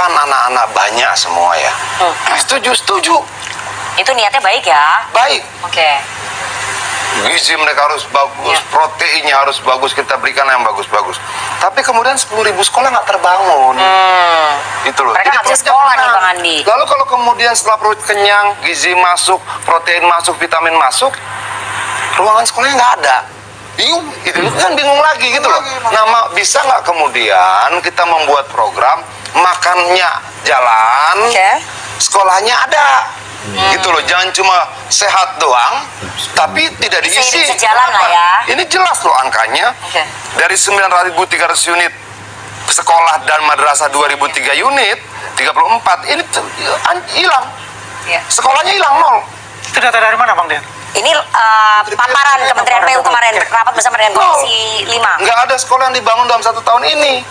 Kan anak-anak banyak semua ya. Setuju. Itu niatnya baik ya? Baik. Oke. Gizi mereka harus bagus, proteinnya harus bagus, kita berikan yang bagus-bagus. Tapi kemudian 10.000 sekolah nggak terbangun. Itu loh. Mereka Jadi nggak bisa perutnya sekolah nih kenyang. Bang Andi. Lalu kalau kemudian setelah perut kenyang, gizi masuk, protein masuk, vitamin masuk, ruangan sekolahnya nggak ada. Bingung, gitu kan bingung lagi gitu loh. Nah, bisa nggak kemudian kita membuat program makannya jalan, sekolahnya ada. Gitu loh, jangan cuma sehat doang tapi tidak diisi. Seiring sejalan lah ya. Ini jelas loh angkanya. Dari 9.300 unit sekolah dan madrasah 2.003 unit, 34 ini hilang. Sekolahnya hilang, nol. Itu data dari mana Bang Dian? Ini paparan Kementerian PU kemarin rapat bersama dengan Komisi 5. Nggak ada sekolah yang dibangun dalam 1 tahun ini.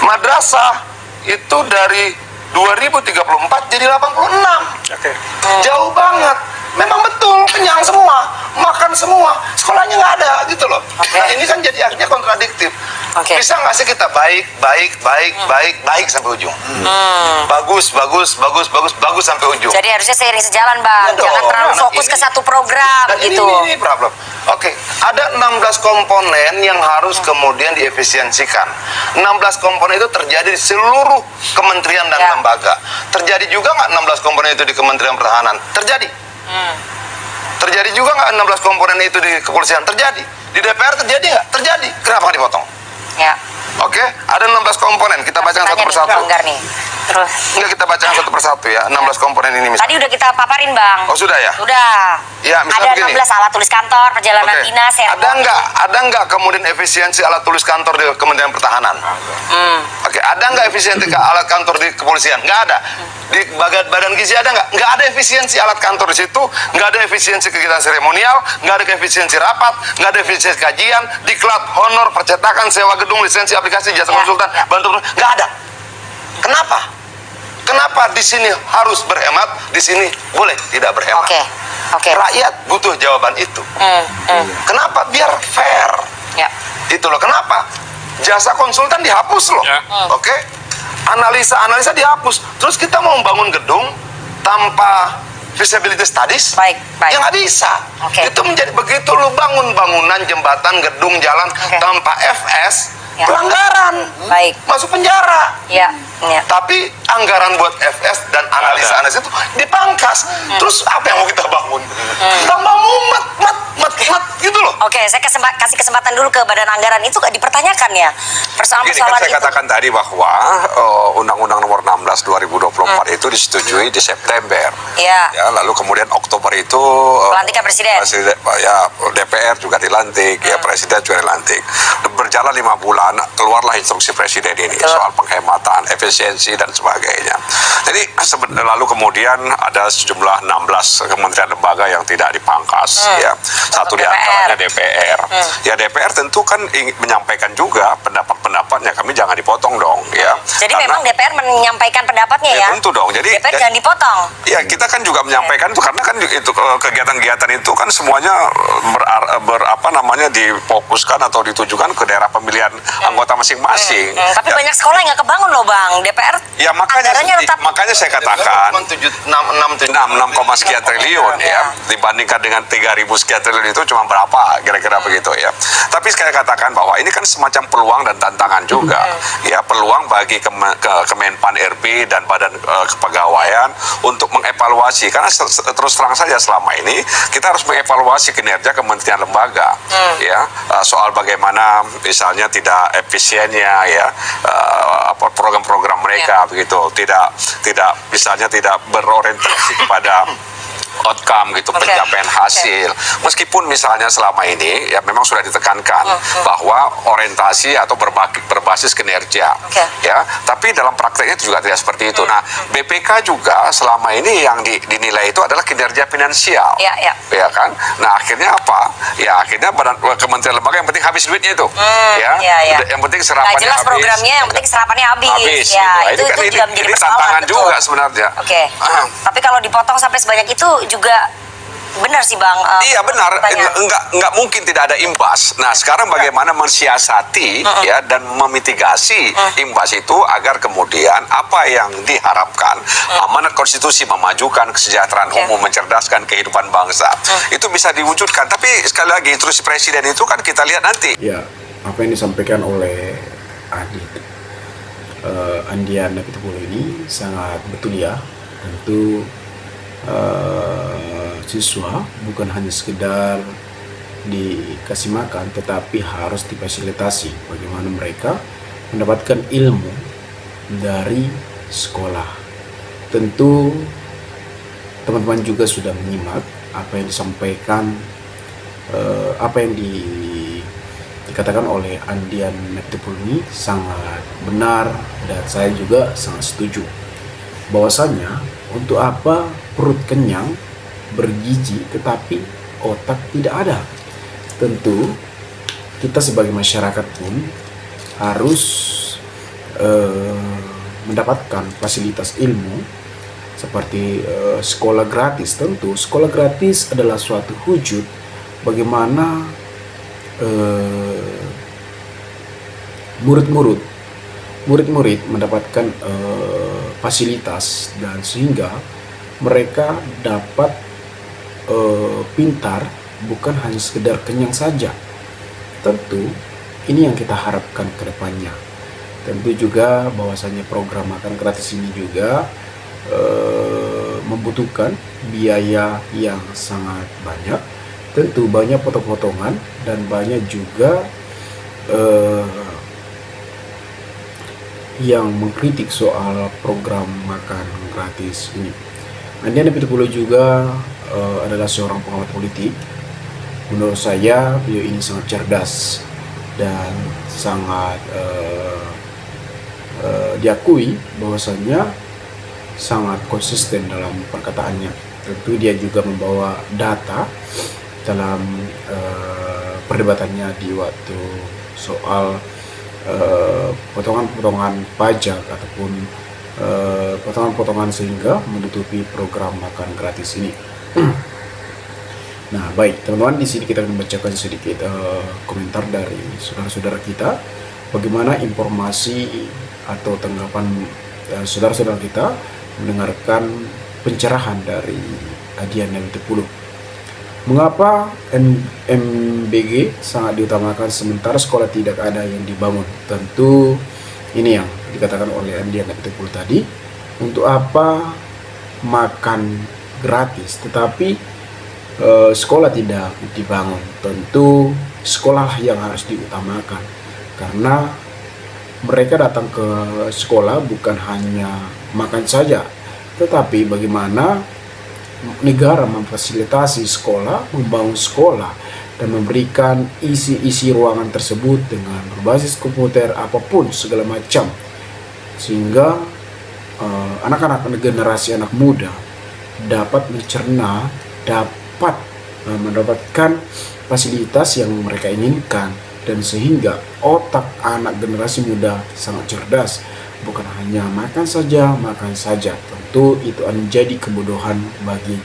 Madrasah itu dari 2034 jadi 86. Jauh banget. Memang betul, kenyang semua, makan semua, sekolahnya nggak ada gitu loh. Nah ini kan jadi akhirnya kontradiktif. Bisa nggak sih kita baik sampai ujung? Bagus sampai ujung. Jadi harusnya seiring sejalan Bang, jangan terlalu fokus ke satu program gitu. Ini problem. Ada 16 komponen yang harus kemudian diefisiensikan. 16 komponen itu terjadi di seluruh kementerian dan lembaga. Terjadi juga nggak 16 komponen itu di Kementerian Pertahanan? Terjadi. Terjadi juga nggak 16 komponen itu di kepolisian? Terjadi. Di DPR terjadi nggak? Terjadi. Kenapa nggak dipotong? Ada 16 komponen, kita bacakan satu persatu. Terus Enggak, kita bacakan satu persatu ya, 16 komponen ini misalnya. tadi udah kita paparin Bang. Oh sudah ya? Udah. Ya, misalnya ada begini. 16 alat tulis kantor, perjalanan dinas, Ada nggak kemudian efisiensi alat tulis kantor di Kementerian Pertahanan? Ada nggak efisiensi alat kantor di kepolisian? Nggak ada. Di badan gizi ada nggak? Nggak ada efisiensi alat kantor di situ, nggak ada efisiensi kegiatan seremonial, nggak ada efisiensi rapat, nggak ada efisiensi kajian, diklat, honor, percetakan, sewa gedung, lisensi aplikasi, jasa konsultan, bantu, nggak ada. Kenapa? Kenapa di sini harus berhemat, di sini boleh tidak berhemat? Rakyat butuh jawaban itu. Kenapa? Biar fair. Itu loh. Kenapa? Jasa konsultan dihapus loh. Analisa dihapus. Terus kita mau membangun gedung tanpa feasibility studies? Ya nggak bisa. Itu menjadi begitu lu bangun bangunan, jembatan, gedung, jalan tanpa FS, pelanggaran, masuk penjara. Tapi anggaran buat FS dan analisa itu dipangkas. Terus apa yang mau kita bangun? Tambah mumet gitu loh. Saya kasih kesempatan dulu ke Badan Anggaran, itu dipertanyakan ya persoalan-persoalan saya katakan tadi bahwa Undang-Undang Nomor 16 2024 itu disetujui di September. Lalu kemudian Oktober itu pelantikan presiden. DPR juga dilantik, Presiden juga dilantik. Berjalan 5 bulan, keluarlah instruksi Presiden ini soal penghematan, efisiensi dan sebagainya. Jadi lalu kemudian ada sejumlah 16 kementerian lembaga yang tidak dipangkas. Satu di antaranya DPR. DPR tentu kan menyampaikan juga pendapat-pendapatnya, kami jangan dipotong dong. Jadi memang DPR menyampaikan pendapatnya ya? Tentu dong. Jadi DPR jangan dipotong. Kita kan juga menyampaikan itu karena kan itu kegiatan-kegiatan itu kan semuanya difokuskan atau ditujukan ke daerah pemilihan anggota masing-masing. Tapi banyak sekolah yang nggak kebangun loh Bang. DPR makanya saya katakan 6, sekian triliun dibandingkan dengan 3.000 sekian triliun itu cuma berapa kira-kira begitu ya. Tapi saya katakan bahwa ini kan semacam peluang dan tantangan juga peluang bagi Kemenpan RB dan Badan Kepegawaian untuk mengevaluasi, karena terus terang saja selama ini kita harus mengevaluasi kinerja kementerian lembaga soal bagaimana misalnya tidak efisiennya program-program mereka begitu, tidak misalnya tidak berorientasi kepada outcome gitu, pencapaian hasil. Meskipun misalnya selama ini memang sudah ditekankan bahwa orientasi atau berbasis kinerja tapi dalam prakteknya itu juga tidak seperti itu. Nah, BPK juga selama ini yang dinilai itu adalah kinerja finansial kan. Nah, akhirnya apa? Akhirnya kementerian lembaga yang penting habis duitnya itu yang penting serapannya jelas habis, programnya, yang penting serapannya habis. Itu kan juga menjadi tantangan juga sebenarnya. Tapi kalau dipotong sampai sebanyak itu juga benar sih Bang. Iya benar, Pertanyaan. nggak mungkin tidak ada imbas. Nah sekarang bagaimana mensiasati ya dan memitigasi imbas itu agar kemudian apa yang diharapkan amanat konstitusi memajukan kesejahteraan umum, mencerdaskan kehidupan bangsa itu bisa diwujudkan. Tapi sekali lagi instruksi presiden itu kan kita lihat nanti. Ya, apa yang disampaikan oleh Andian Napitupulu ini sangat betul ya. Tentu siswa bukan hanya sekedar dikasih makan, tetapi harus difasilitasi bagaimana mereka mendapatkan ilmu dari sekolah. Tentu teman-teman juga sudah menyimak apa yang disampaikan, apa yang dikatakan oleh Andian Napitupulu ini sangat benar, dan saya juga sangat setuju bahwasanya untuk apa perut kenyang bergizi tetapi otak tidak ada. Tentu kita sebagai masyarakat pun harus mendapatkan fasilitas ilmu seperti sekolah gratis. Tentu sekolah gratis adalah suatu wujud bagaimana murid-murid mendapatkan fasilitas, dan sehingga mereka dapat pintar, bukan hanya sekedar kenyang saja. Tentu ini yang kita harapkan ke depannya. Tentu juga bahwasanya program makan gratis ini juga membutuhkan biaya yang sangat banyak. Tentu banyak potong-potongan dan banyak juga yang mengkritik soal program makan gratis ini. Andian Napitupulu juga adalah seorang pengamat politik. Menurut saya beliau ini sangat cerdas dan sangat diakui bahwasanya sangat konsisten dalam perkataannya. Tentu dia juga membawa data dalam perdebatannya di waktu soal potongan-potongan pajak ataupun potongan-potongan sehingga menutupi program makan gratis ini. Nah, baik teman-teman, di sini kita akan membacakan sedikit komentar dari saudara-saudara kita, bagaimana informasi atau tanggapan saudara-saudara kita mendengarkan pencerahan dari Andian Napitupulu. Mengapa MBG sangat diutamakan sementara sekolah tidak ada yang dibangun? Tentu ini yang dikatakan oleh Andian Napitupulu tadi. Untuk apa makan gratis tetapi sekolah tidak dibangun? Tentu sekolah yang harus diutamakan, karena mereka datang ke sekolah bukan hanya makan saja, tetapi bagaimana negara memfasilitasi sekolah, membangun sekolah, dan memberikan isi ruangan tersebut dengan berbasis komputer apapun segala macam, sehingga anak-anak generasi anak muda dapat mencerna, dapat mendapatkan fasilitas yang mereka inginkan, dan sehingga otak anak generasi muda sangat cerdas, bukan hanya makan saja. Tentu itu menjadi kebodohan bagi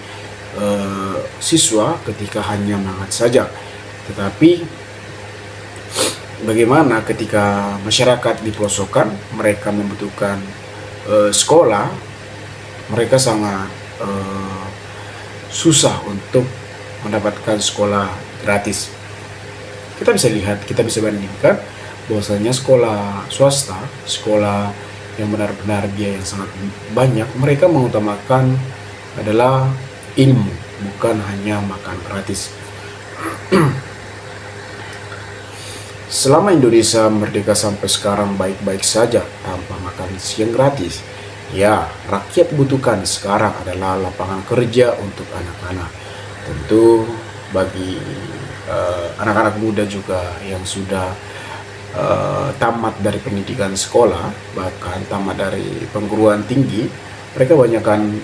siswa ketika hanya makan saja. Tetapi bagaimana ketika masyarakat di pelosokkan mereka membutuhkan sekolah, mereka sangat susah untuk mendapatkan sekolah gratis. Kita bisa lihat, kita bisa bandingkan bahwasanya sekolah swasta, sekolah yang benar-benar biaya yang sangat banyak, mereka mengutamakan adalah ilmu, bukan hanya makan gratis. Selama Indonesia merdeka sampai sekarang baik-baik saja tanpa makan siang gratis. Ya, rakyat butuhkan sekarang adalah lapangan kerja untuk anak-anak. Tentu bagi anak-anak muda juga yang sudah tamat dari pendidikan sekolah, bahkan tamat dari perguruan tinggi, mereka banyakkan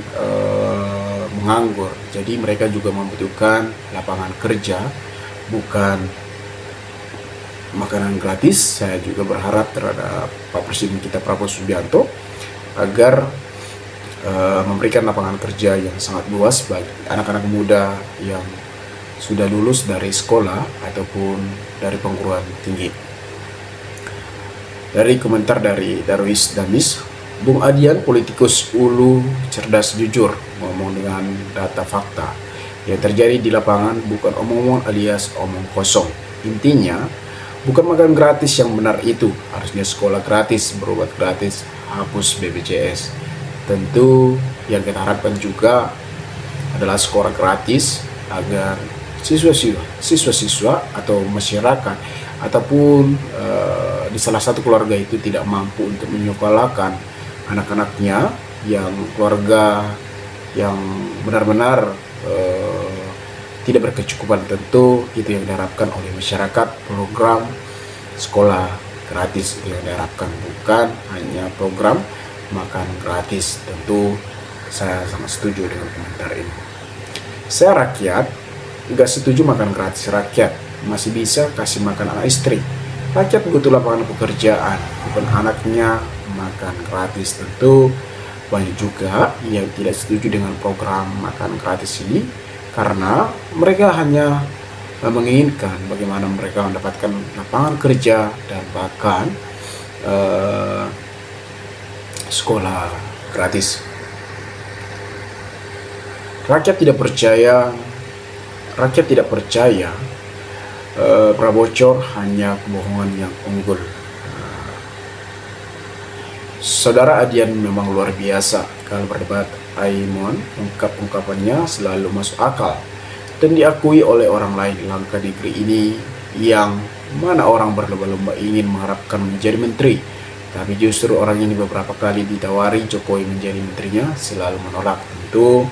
menganggur. Jadi mereka juga membutuhkan lapangan kerja, bukan makanan gratis. Saya juga berharap terhadap Pak Presiden kita Prabowo Subianto agar memberikan lapangan kerja yang sangat luas bagi anak-anak muda yang sudah lulus dari sekolah ataupun dari perguruan tinggi. Dari komentar dari Darwis Damis, Bung Adian politikus ulu cerdas jujur, ngomong dengan data fakta. Yang terjadi di lapangan bukan omong-omong alias omong kosong. Intinya, bukan makan gratis yang benar itu. Harusnya sekolah gratis, berobat gratis, hapus BPJS. Tentu yang kita harapkan juga adalah sekolah gratis agar siswa-siswa atau masyarakat ataupun di salah satu keluarga itu tidak mampu untuk menyekolahkan anak-anaknya yang keluarga yang benar-benar tidak berkecukupan. Tentu itu yang diharapkan oleh masyarakat, program sekolah gratis itu yang diharapkan, bukan hanya program makan gratis. Tentu saya sangat setuju dengan komentar ini. Saya rakyat nggak setuju makan gratis. Rakyat masih bisa kasih makan anak istri. Rakyat butuh lapangan pekerjaan, bukan anaknya makan gratis. Tentu banyak juga yang tidak setuju dengan program makan gratis ini karena mereka hanya menginginkan bagaimana mereka mendapatkan lapangan kerja dan bahkan sekolah gratis. Rakyat tidak percaya prabocor hanya kebohongan yang unggul. Saudara Adian memang luar biasa. Kalau berdebat, Aimon ungkapannya selalu masuk akal dan diakui oleh orang lain. Langkah negeri ini yang mana orang berlomba-lomba ingin mengharapkan menjadi menteri, tapi justru orang ini beberapa kali ditawari Jokowi menjadi menterinya selalu menolak. Tentu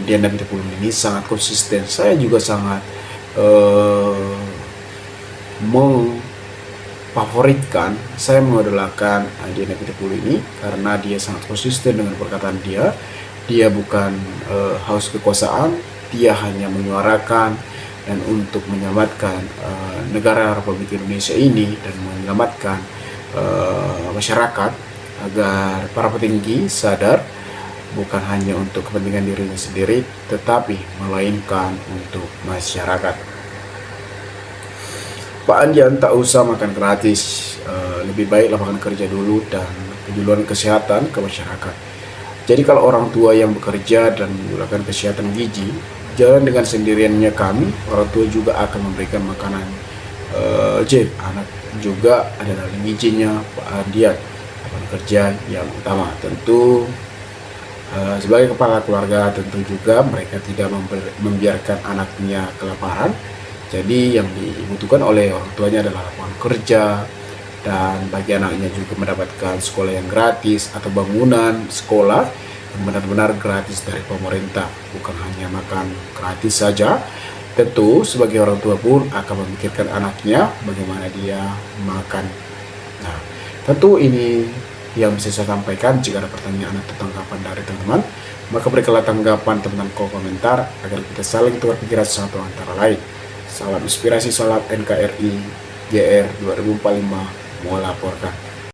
Dian Pitulun ini sangat konsisten. Saya juga sangat favoritkan, saya mengidolakan Dian Pitulun ini karena dia sangat konsisten dengan perkataan dia. Dia bukan haus kekuasaan, dia hanya menyuarakan dan untuk menyelamatkan negara Republik Indonesia ini dan menyelamatkan masyarakat agar para petinggi sadar bukan hanya untuk kepentingan dirinya sendiri tetapi melainkan untuk masyarakat. Pak Andian tak usah makan gratis, lebih baik lapangan kerja dulu dan penjualan kesehatan ke masyarakat. Jadi kalau orang tua yang bekerja dan menggunakan kesehatan gizi, jalan dengan sendiriannya kami, orang tua juga akan memberikan makanan anak juga ada dalam gizinya Pak Andian. Lapangan kerja yang utama tentu sebagai kepala keluarga tentu juga mereka tidak membiarkan anaknya kelaparan. Jadi yang dibutuhkan oleh orang tuanya adalah lapangan kerja dan bagi anaknya juga mendapatkan sekolah yang gratis atau bangunan sekolah yang benar-benar gratis dari pemerintah, bukan hanya makan gratis saja. Tentu sebagai orang tua pun akan memikirkan anaknya bagaimana dia makan. Nah, tentu ini yang bisa saya sampaikan. Jika ada pertanyaan atau tanggapan dari teman-teman, maka berikanlah tanggapan teman-teman kolom komentar agar kita saling tukar pikiran satu antara lain. Salam inspirasi, salam NKRI, JR 2045 melaporkan.